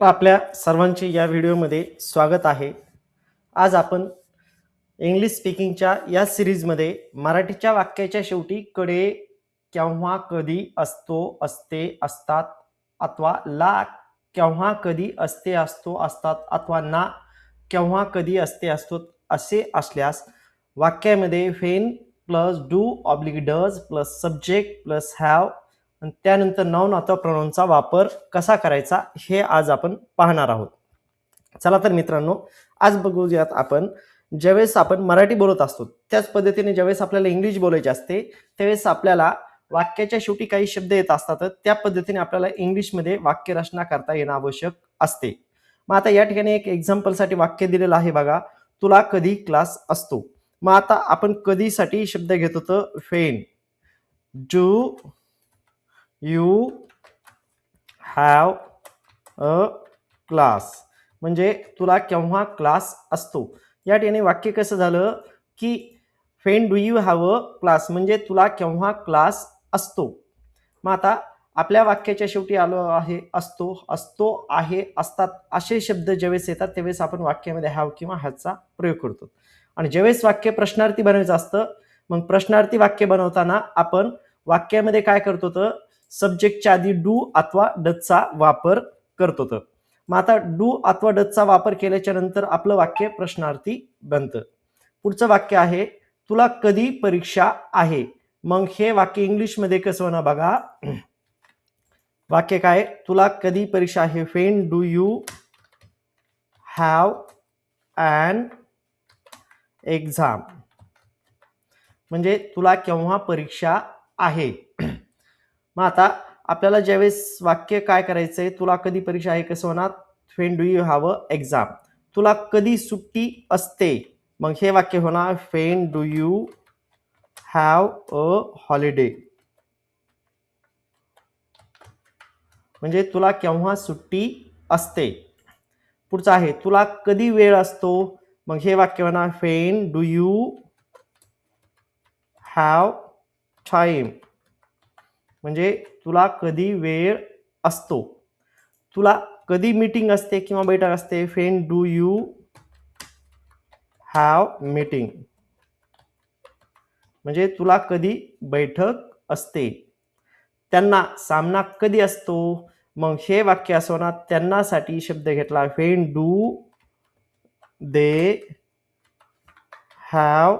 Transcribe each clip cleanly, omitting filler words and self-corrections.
तर आपल्या सर्वांचे या व्हिडिओमध्ये स्वागत आहे. आज आपण इंग्लिश स्पीकिंगच्या या सीरीजमध्ये मराठीच्या वाक्याच्या शेवटी कडे, केव्हा, कधी, असतो, असते, असतात अथवा ला केव्हा, कधी, असते, असतो, असतात अथवा ना केव्हा, कधी, असते, असतो असे असल्यास वाक्यामध्ये when plus do oblique does plus subject plus have आणि त्यानंतर नाउन अथवा प्रोनाउनचा वापर कसा करायचा हे आज आपण पाहणार आहोत. चला तर मित्रांनो, आज बघूयात आपण ज्यावेळेस आपण मराठी बोलत असतो त्याच पद्धतीने ज्यावेळेस आपल्याला इंग्लिश बोलायचे असते त्यावेळेस आपल्याला वाक्याच्या शेवटी काही शब्द येत असतात, त्या पद्धतीने आपल्याला इंग्लिशमध्ये वाक्य रचना करता येणं आवश्यक असते. मग आता या ठिकाणी एक एक्झाम्पलसाठी वाक्य दिलेलं आहे बघा, तुला कधी क्लास असतो. मग आता आपण कधीसाठी शब्द घेत होतो when. Do you have a class म्हणजे तुला केव्हा क्लास असतो. या ठिकाणी वाक्य कसं झालं की when do you have a class म्हणजे तुला केव्हा क्लास असतो. मग आता आपल्या वाक्याच्या शेवटी आलो आहे असतो, असतो, आहे, असतात असे शब्द ज्यावेळेस येतात त्यावेळेस आपण वाक्यामध्ये हॅव किंवा हॅजचा प्रयोग करतो. आणि ज्यावेळेस वाक्य प्रश्नार्थी बनवायचं असतं मग प्रश्नार्थी वाक्य बनवताना आपण वाक्यामध्ये काय करतो तर सब्जेक्टच्या आधी डू अथवा डजचा वापर करतो. तर मग आता डू अथवा डजचा वापर केल्याच्या नंतर आपलं वाक्य प्रश्नार्थी बनतं. पुढचं वाक्य आहे तुला कधी परीक्षा आहे. मग हे वाक्य इंग्लिशमध्ये कसं होणार बघा, वाक्य काय, तुला कधी परीक्षा आहे. When do you have an exam म्हणजे तुला केव्हा परीक्षा आहे. मग आता आपल्याला ज्यावेळेस वाक्य काय करायचंय, तुला कधी परीक्षा आहे कसं होणार, when do you have a exam, तुला कधी सुट्टी असते. मग हे वाक्य होणार when do you have a holiday म्हणजे तुला केव्हा सुट्टी असते. पुढचं आहे तुला कधी वेळ असतो. मग हे वाक्य होणार when do you have time म्हणजे तुला कधी वेळ असतो. तुला कधी मीटिंग असते किंवा बैठक असते. When do you have meeting म्हणजे तुला कधी बैठक असते. त्यांना सामना कधी असतो. मग हे वाक्य असं होणार त्यांनासाठी शब्द घेतला when do they have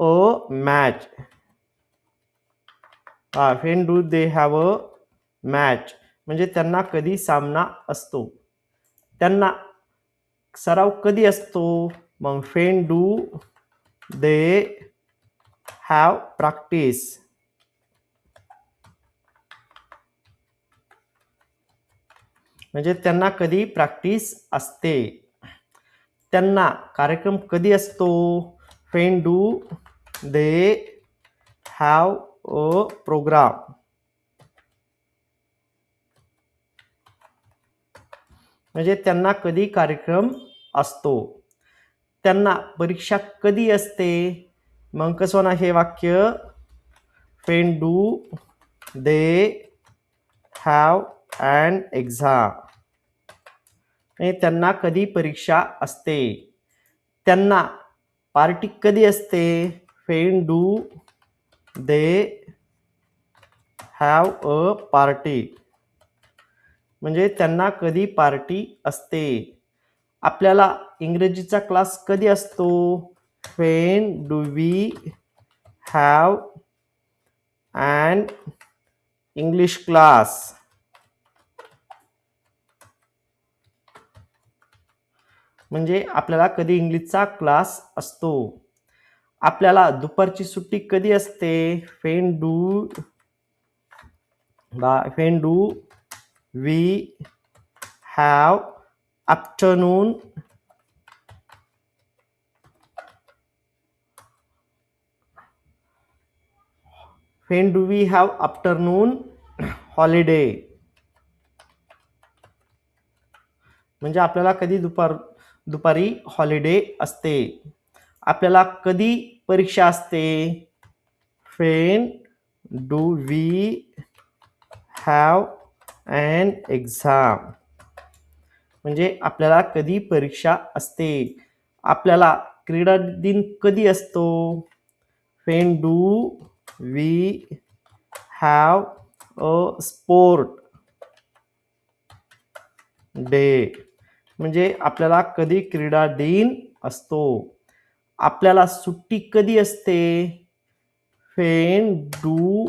a match. When do they have a match म्हणजे त्यांना कधी सामना असतो. त्यांना सराव कधी असतो. मग when do they have practice म्हणजे त्यांना कधी प्रॅक्टिस असते. त्यांना कार्यक्रम कधी असतो. When do they have a programme म्हणजे त्यांना कधी कार्यक्रम असतो. त्यांना परीक्षा कधी असते. मग कसं होणार हे वाक्य when do they have an exam म्हणजे त्यांना कधी परीक्षा असते. त्यांना पार्टी कधी असते. When do they have a party म्हणजे त्यांना कधी पार्टी असते. आपल्याला इंग्रजीचा क्लास कधी असतो. When do we have an English class म्हणजे आपल्याला कधी इंग्लिशचा क्लास असतो. आपल्याला दुपारची सुट्टी कधी असते. When do we have afternoon when do we have afternoon holiday म्हणजे आपल्याला कधी दुपारी हॉलिडे असते. आपल्याला कधी परीक्षा असते. When do we have an exam. म्हणजे आपल्याला कधी परीक्षा असते. आपल्याला क्रीडा दिन कधी असतो? When do we have a sport day? म्हणजे आपल्याला कधी क्रीडा दिन असतो. आपल्याला सुट्टी कधी असते? When do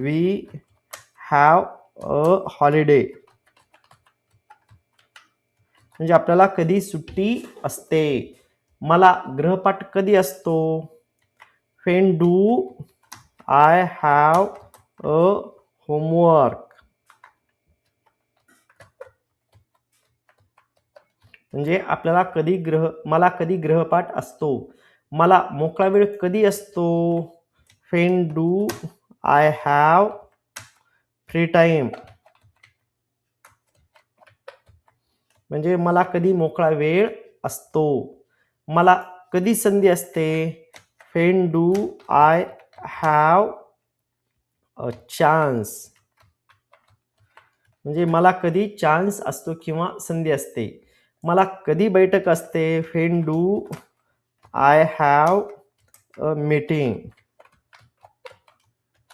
we have a holiday? म्हणजे आपल्याला कधी सुट्टी असते. मला गृहपाठ कधी असतो? When do I have a homework? म्हणजे आपल्याला मला कधी गृहपाठ असतो. मला मोकळा वेळ कधी असतो? When do I have free time? म्हणजे मला कधी मोकळा वेळ असतो. मला कधी संधी असते? When do I have a chance? म्हणजे मला कधी चान्स असतो किंवा संधी असते. मला कधी बैठक असते? When do I have a meeting?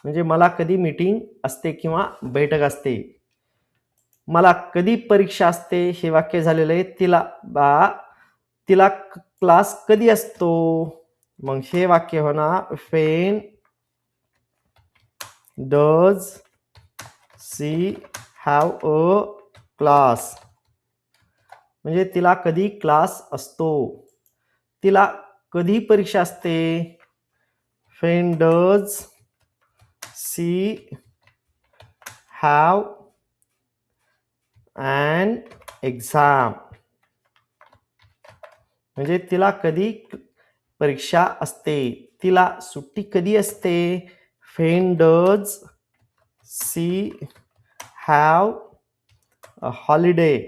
म्हणजे मला कधी मीटिंग असते किंवा बैठक असते. मला कधी परीक्षा असते? हे वाक्य झालेलं आहे. तिला क्लास कधी असतो? मग हे वाक्य होणार when does she have a class? म्हणजे तिला कधी क्लास असतो. तिला कधी परीक्षा असते? When does she have an exam? म्हणजे तिला कधी परीक्षा असते. तिला सुट्टी कधी असते? When does she have a holiday?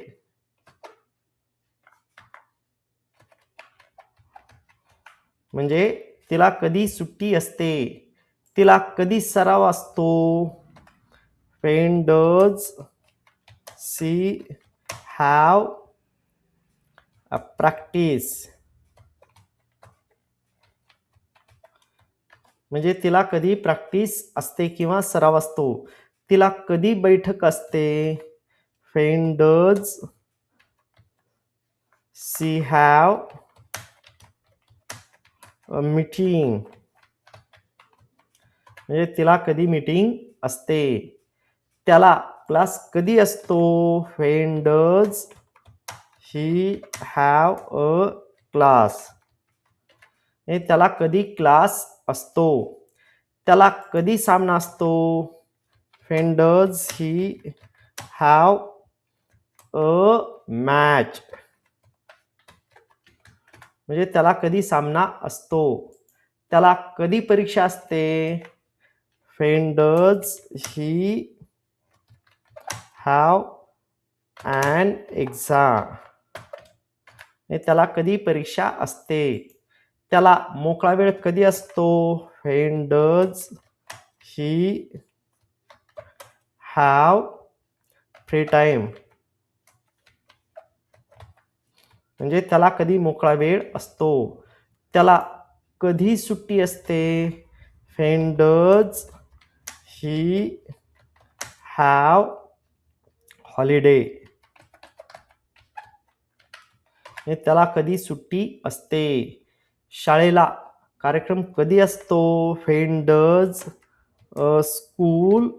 म्हणजे तिला कधी सुट्टी असते. तिला कधी सराव असतो? When does she have a practice? म्हणजे तिला कधी प्रॅक्टिस असते किंवा सराव असतो. तिला कधी बैठक असते? When does she have a meeting? म्हणजे तिला कधी मीटिंग असते. त्याला क्लास कधी असतो? When does he have a class? त्याला कधी क्लास असतो. त्याला कधी सामना असतो? When does he have a match? म्हणजे त्याला कधी सामना असतो. त्याला कधी परीक्षा असते? When does he have an exam? त्याला कधी परीक्षा असते. त्याला मोकळा वेळ कधी असतो? When does he have free time? म्हणजे त्याला कधी मोकळा वेळ असतो. त्याला कधी सुट्टी असते? When does he have holiday? त्याला कधी सुट्टी असते. शाळेला कार्यक्रम कधी असतो? When does a school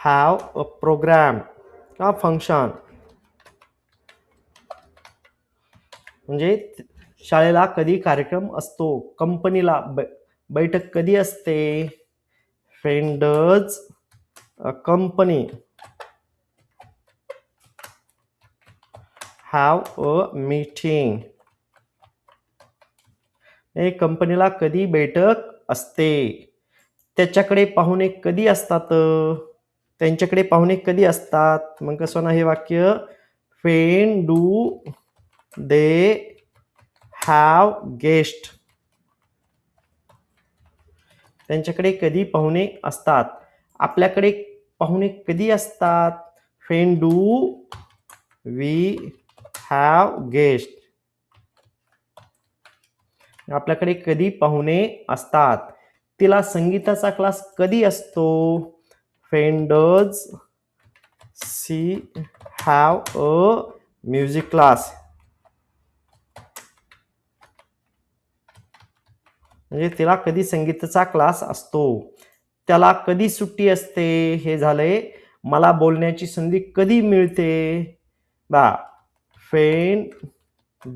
have a program किंवा फंक्शन? म्हणजे शाळेला कधी कार्यक्रम असतो. कंपनीला बैठक कधी असते? When does a company have a meeting? कंपनीला कधी बैठक असते. त्याच्याकडे पाहुणे कधी असतात? त्यांच्याकडे पाहुणे कधी असतात? मग कसं ना हे वाक्य When do they have guest? त्यांच्याकडे कधी पाहुणे असतात? आपल्याकडे पाहुणे कधी असतात? When do we have guest? आपल्याकडे कधी पाहुणे असतात? तिला संगीताचा क्लास कधी असतो? When does she have a music class? म्हणजे तिला कधी संगीताचा क्लास असतो. त्याला कधी सुट्टी असते? हे झालंय मला बोलण्याची संधी कधी मिळते? बा व्हेन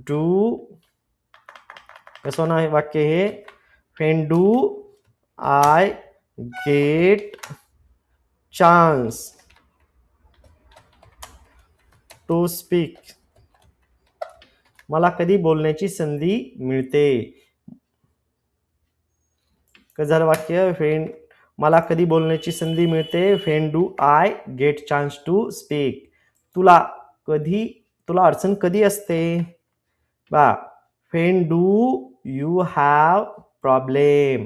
डू, कसं ना वाक्य हे, when do I get chance to speak? मला कधी बोलण्याची संधी मिळते? कसं झालं वाक्य? व्हेन मला कधी बोलण्याची संधी मिळते? When do I get chance to speak? तुला अडचण कधी असते? बा when do you have problem?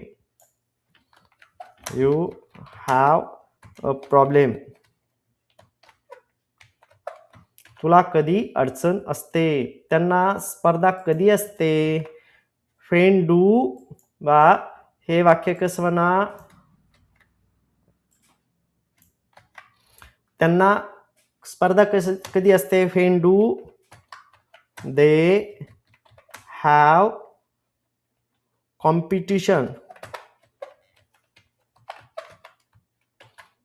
You have a problem? तुला कधी अडचण असते? त्यांना स्पर्धा कधी असते? व्हेन डू, बा हे वाक्य कसं म्हणा? त्यांना स्पर्धा कधी असते? When do they have competition?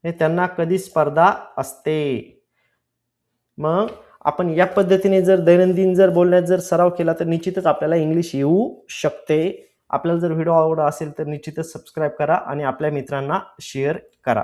हे त्यांना कधी स्पर्धा असते? मग आपण या पद्धतीने जर दैनंदिन जर बोलण्यात जर सराव केला तर निश्चितच आपल्याला इंग्लिश येऊ शकते. आपल्याला जर व्हिडिओ आवडला असेल तर निश्चितच सबस्क्राईब करा आणि आपल्या मित्रांना शेअर करा.